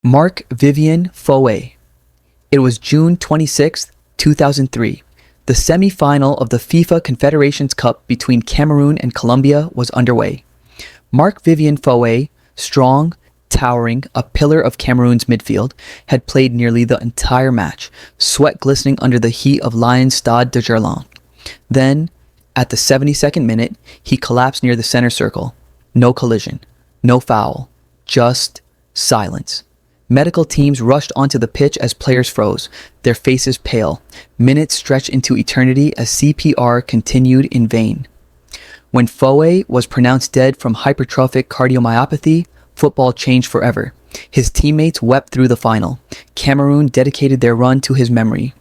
Marc-Vivien Foé. It was June 26, 2003. The semi-final of the FIFA Confederations Cup between Cameroon and Colombia was underway. Marc-Vivien Foé, strong, towering, a pillar of Cameroon's midfield, had played nearly the entire match, sweat glistening under the heat of Lyon's Stade de Gerland. Then, at the 72nd minute, he collapsed near the center circle. No collision, no foul, just silence. Medical teams rushed onto the pitch as players froze, their faces pale. Minutes stretched into eternity as CPR continued in vain. When Foé was pronounced dead from hypertrophic cardiomyopathy, football changed forever. His teammates wept through the final. Cameroon dedicated their run to his memory.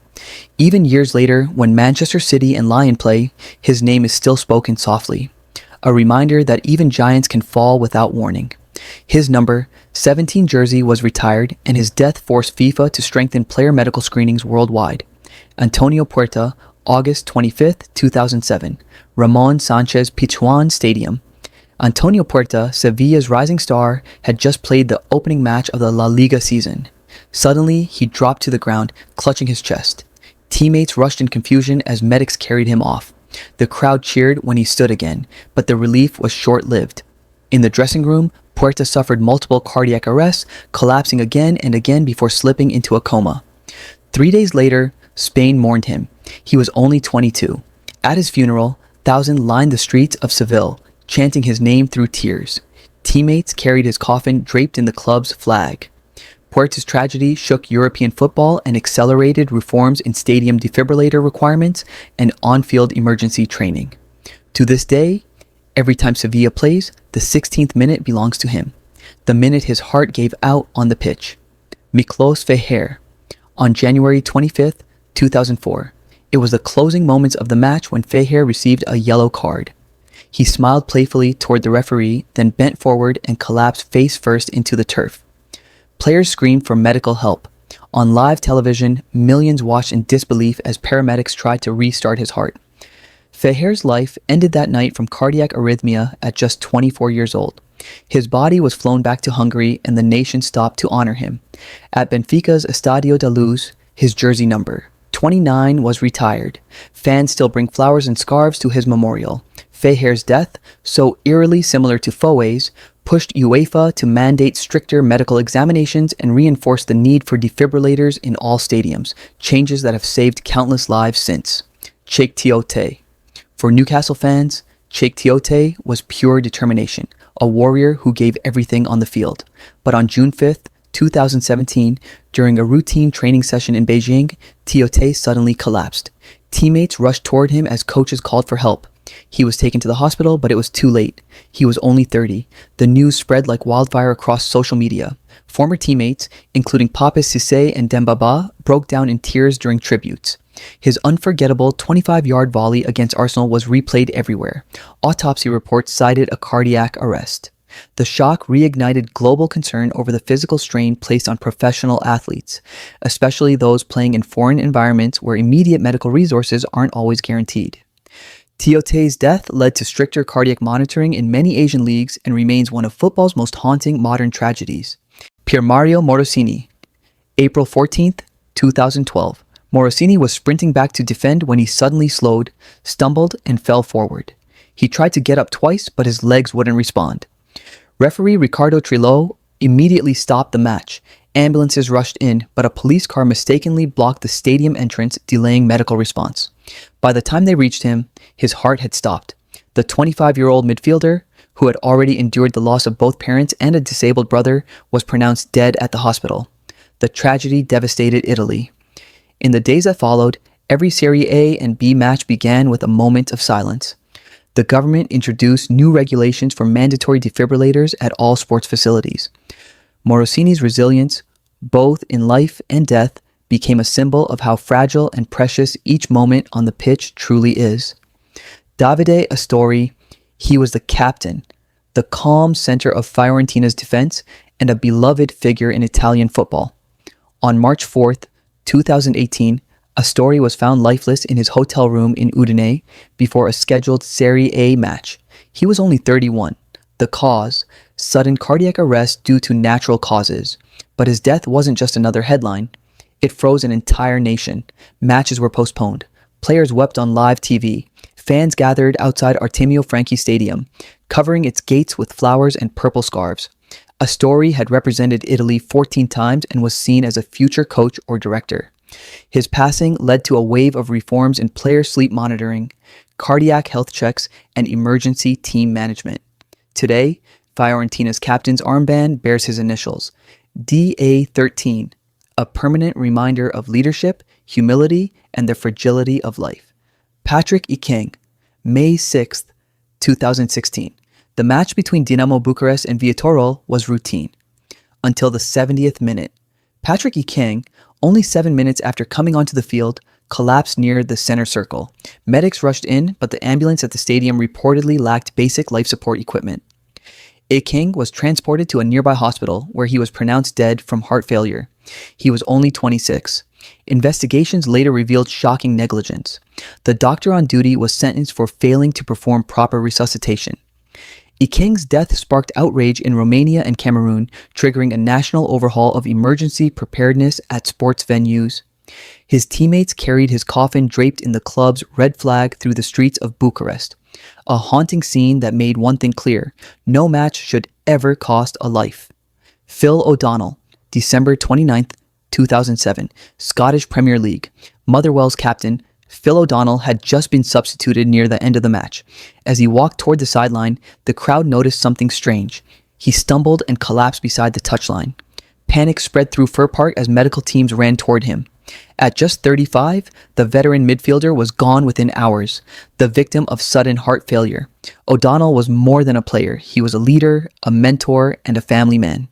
Even years later, when Manchester City and Lyon play, his name is still spoken softly. A reminder that even giants can fall without warning. His number 17 jersey was retired, and his death forced FIFA to strengthen player medical screenings worldwide. Antonio Puerta, August 25, 2007, Ramon Sanchez Pizjuan Stadium. Antonio Puerta, Sevilla's rising star, had just played the opening match of the La Liga season. Suddenly, he dropped to the ground, clutching his chest. Teammates rushed in confusion as medics carried him off. The crowd cheered when he stood again, but the relief was short-lived. In the dressing room, Puerta suffered multiple cardiac arrests, collapsing again and again before slipping into a coma. 3 days later, Spain mourned him. He was only 22. At his funeral, thousands lined the streets of Seville, chanting his name through tears. Teammates carried his coffin draped in the club's flag. Puerta's tragedy shook European football and accelerated reforms in stadium defibrillator requirements and on-field emergency training. To this day, every time Sevilla plays, the 16th minute belongs to him, the minute his heart gave out on the pitch. Miklós Fehér. On January 25, 2004, it was the closing moments of the match when Fehér received a yellow card. He smiled playfully toward the referee, then bent forward and collapsed face first into the turf. Players screamed for medical help. On live television, millions watched in disbelief as paramedics tried to restart his heart. Fehér's life ended that night from cardiac arrhythmia at just 24 years old. His body was flown back to Hungary and the nation stopped to honor him. At Benfica's Estadio da Luz, his jersey number 29 was retired. Fans still bring flowers and scarves to his memorial. Fehér's death, so eerily similar to Foé's, pushed UEFA to mandate stricter medical examinations and reinforce the need for defibrillators in all stadiums, changes that have saved countless lives since. Cheick Tioté. For Newcastle fans, Cheick Tioté was pure determination, a warrior who gave everything on the field. But on June 5, 2017, during a routine training session in Beijing, Tioté suddenly collapsed. Teammates rushed toward him as coaches called for help. He was taken to the hospital, but it was too late. He was only 30. The news spread like wildfire across social media. Former teammates, including Pape Cissé and Dembaba, broke down in tears during tributes. His unforgettable 25-yard volley against Arsenal was replayed everywhere. Autopsy reports cited a cardiac arrest. The shock reignited global concern over the physical strain placed on professional athletes, especially those playing in foreign environments where immediate medical resources aren't always guaranteed. Tioté's death led to stricter cardiac monitoring in many Asian leagues and remains one of football's most haunting modern tragedies. Piermario Morosini. April 14, 2012. Morosini was sprinting back to defend when he suddenly slowed, stumbled, and fell forward. He tried to get up twice, but his legs wouldn't respond. Referee Ricardo Trillo immediately stopped the match. Ambulances rushed in, but a police car mistakenly blocked the stadium entrance, delaying medical response. By the time they reached him, his heart had stopped. The 25-year-old midfielder, who had already endured the loss of both parents and a disabled brother, was pronounced dead at the hospital. The tragedy devastated Italy. In the days that followed, every Serie A and B match began with a moment of silence. The government introduced new regulations for mandatory defibrillators at all sports facilities. Morosini's resilience, both in life and death, became a symbol of how fragile and precious each moment on the pitch truly is. Davide Astori, he was the captain, the calm center of Fiorentina's defense, and a beloved figure in Italian football. On March 4th, 2018, Astori was found lifeless in his hotel room in Udine before a scheduled Serie A match. He was only 31. The cause, sudden cardiac arrest due to natural causes. But his death wasn't just another headline. It froze an entire nation. Matches were postponed. Players wept on live TV. Fans gathered outside Artemio Franchi Stadium, covering its gates with flowers and purple scarves. Astori had represented Italy 14 times and was seen as a future coach or director. His passing led to a wave of reforms in player sleep monitoring, cardiac health checks, and emergency team management. Today, Fiorentina's captain's armband bears his initials, DA13, a permanent reminder of leadership, humility, and the fragility of life. Patrick Ekeng, May 6, 2016. The match between Dinamo Bucharest and Viitorul was routine. Until the 70th minute, Patrick Ekeng, only 7 minutes after coming onto the field, collapsed near the center circle. Medics rushed in, but the ambulance at the stadium reportedly lacked basic life support equipment. Ekeng was transported to a nearby hospital where he was pronounced dead from heart failure. He was only 26. Investigations later revealed shocking negligence. The doctor on duty was sentenced for failing to perform proper resuscitation. Ekeng's death sparked outrage in Romania and Cameroon, triggering a national overhaul of emergency preparedness at sports venues. His teammates carried his coffin draped in the club's red flag through the streets of Bucharest, a haunting scene that made one thing clear: no match should ever cost a life. Phil O'Donnell, December 29th, 2007, Scottish Premier League. Motherwell's captain, Phil O'Donnell, had just been substituted near the end of the match. As he walked toward the sideline, the crowd noticed something strange. He stumbled and collapsed beside the touchline. Panic spread through Fir Park as medical teams ran toward him. At just 35, the veteran midfielder was gone within hours, the victim of sudden heart failure. O'Donnell was more than a player. He was a leader, a mentor, and a family man.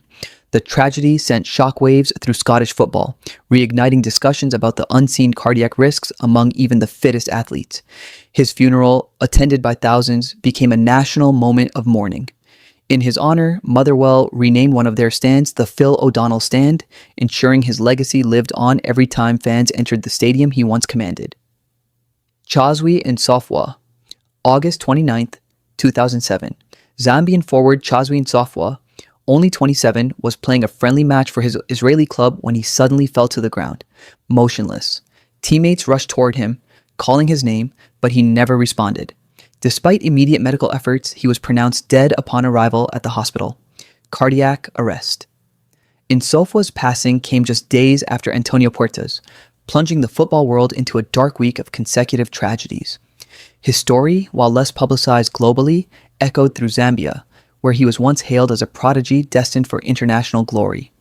The tragedy sent shockwaves through Scottish football, reigniting discussions about the unseen cardiac risks among even the fittest athletes. His funeral, attended by thousands, became a national moment of mourning. In his honor, Motherwell renamed one of their stands the Phil O'Donnell Stand, ensuring his legacy lived on every time fans entered the stadium he once commanded. Chaswe Nsofwa, August 29th, 2007. Zambian forward Chaswe Nsofwa, only 27, was playing a friendly match for his Israeli club when he suddenly fell to the ground, motionless. Teammates rushed toward him, calling his name, but he never responded. Despite immediate medical efforts, he was pronounced dead upon arrival at the hospital. Cardiac arrest. Nsofwa's passing came just days after Antonio Puerta's, plunging the football world into a dark week of consecutive tragedies. His story, while less publicized globally, echoed through Zambia, where he was once hailed as a prodigy destined for international glory.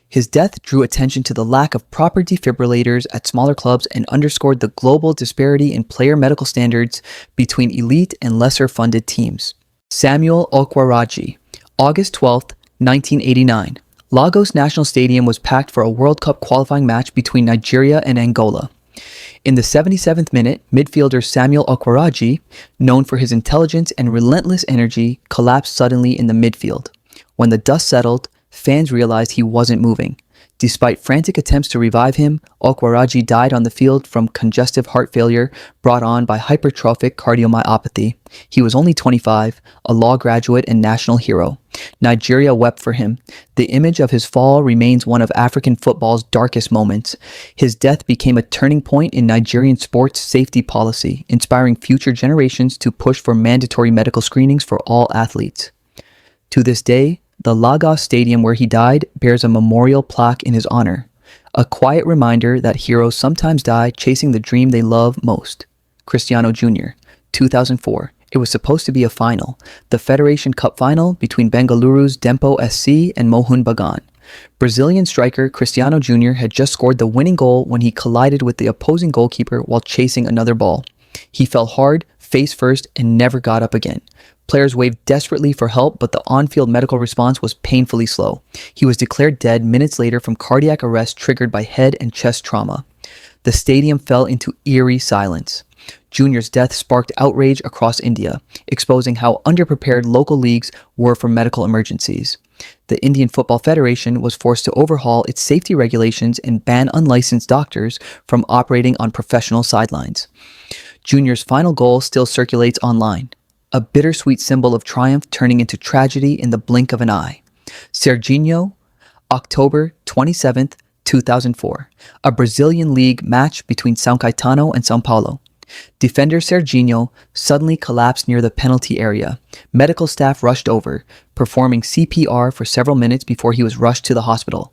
His death drew attention to the lack of proper defibrillators at smaller clubs and underscored the global disparity in player medical standards between elite and lesser-funded teams. Samuel Okwaraji, August 12, 1989. Lagos National Stadium was packed for a World Cup qualifying match between Nigeria and Angola. In the 77th minute, midfielder Samuel Okwaraji, known for his intelligence and relentless energy, collapsed suddenly in the midfield. When the dust settled, fans realized he wasn't moving. Despite frantic attempts to revive him, Okwaraji died on the field from congestive heart failure brought on by hypertrophic cardiomyopathy. He was only 25, a law graduate and national hero. Nigeria wept for him. The image of his fall remains one of African football's darkest moments. His death became a turning point in Nigerian sports safety policy, inspiring future generations to push for mandatory medical screenings for all athletes. To this day, the Lagos Stadium where he died bears a memorial plaque in his honor, a quiet reminder that heroes sometimes die chasing the dream they love most. Cristiano Jr., 2004. It was supposed to be a final, the Federation Cup final between Bengaluru's Dempo SC and Mohun Bagan. Brazilian striker Cristiano Jr. had just scored the winning goal when he collided with the opposing goalkeeper while chasing another ball. He fell hard, face first, and never got up again. Players waved desperately for help, but the on-field medical response was painfully slow. He was declared dead minutes later from cardiac arrest triggered by head and chest trauma. The stadium fell into eerie silence. Junior's death sparked outrage across India, exposing how underprepared local leagues were for medical emergencies. The Indian Football Federation was forced to overhaul its safety regulations and ban unlicensed doctors from operating on professional sidelines. Junior's final goal still circulates online, a bittersweet symbol of triumph turning into tragedy in the blink of an eye. Serginho, October 27th, 2004. A Brazilian league match between São Caetano and São Paulo. Defender Serginho suddenly collapsed near the penalty area. Medical staff rushed over, performing CPR for several minutes before he was rushed to the hospital.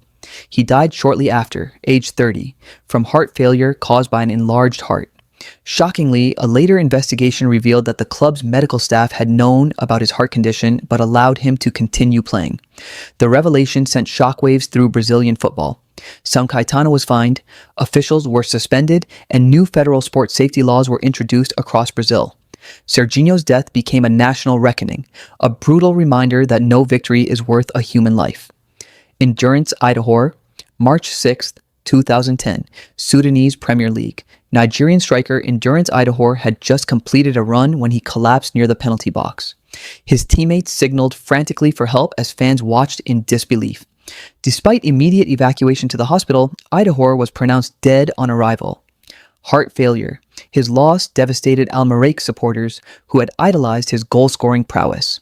He died shortly after, age 30, from heart failure caused by an enlarged heart. Shockingly, a later investigation revealed that the club's medical staff had known about his heart condition but allowed him to continue playing. The revelation sent shockwaves through Brazilian football. São Caetano was fined, officials were suspended, and new federal sports safety laws were introduced across Brazil. Serginho's death became a national reckoning, a brutal reminder that no victory is worth a human life. Endurance Idahor, March 6, 2010, Sudanese Premier League. Nigerian striker Endurance Idahor had just completed a run when he collapsed near the penalty box. His teammates signaled frantically for help as fans watched in disbelief. Despite immediate evacuation to the hospital, Idahor was pronounced dead on arrival. Heart failure. His loss devastated Al-Merreikh supporters who had idolized his goal-scoring prowess.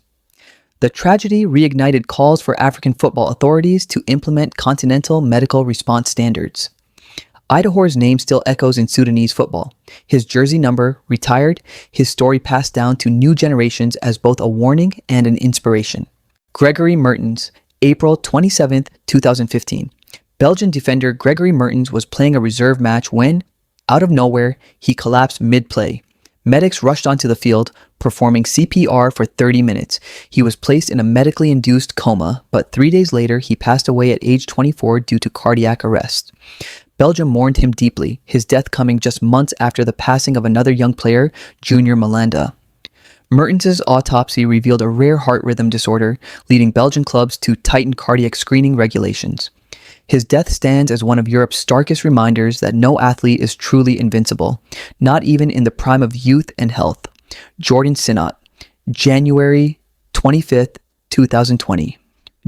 The tragedy reignited calls for African football authorities to implement continental medical response standards. Idahor's name still echoes in Sudanese football. His jersey number, retired, his story passed down to new generations as both a warning and an inspiration. Gregory Mertens, April 27, 2015. Belgian defender Gregory Mertens was playing a reserve match when, out of nowhere, he collapsed mid-play. Medics rushed onto the field, performing CPR for 30 minutes. He was placed in a medically induced coma, but 3 days later he passed away at age 24 due to cardiac arrest. Belgium mourned him deeply, his death coming just months after the passing of another young player, Junior Malanda. Mertens' autopsy revealed a rare heart rhythm disorder, leading Belgian clubs to tighten cardiac screening regulations. His death stands as one of Europe's starkest reminders that no athlete is truly invincible, not even in the prime of youth and health. Jordan Sinnott, January 25th, 2020.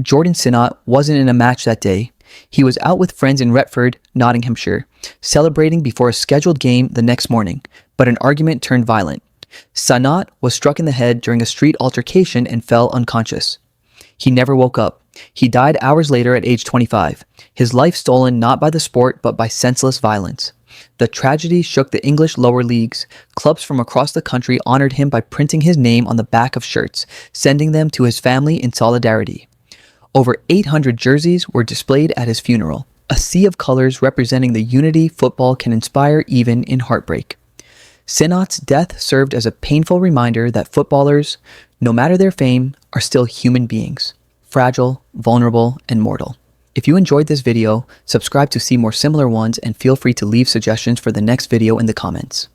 Jordan Sinnott wasn't in a match that day. He was out with friends in Retford, Nottinghamshire, celebrating before a scheduled game the next morning, but an argument turned violent. Sinnott was struck in the head during a street altercation and fell unconscious. He never woke up. He died hours later at age 25, his life stolen not by the sport but by senseless violence. The tragedy shook the English lower leagues. Clubs from across the country honored him by printing his name on the back of shirts, sending them to his family in solidarity. Over 800 jerseys were displayed at his funeral, a sea of colors representing the unity football can inspire even in heartbreak. Sinnott's death served as a painful reminder that footballers, no matter their fame, are still human beings, fragile, vulnerable, and mortal. If you enjoyed this video, subscribe to see more similar ones and feel free to leave suggestions for the next video in the comments.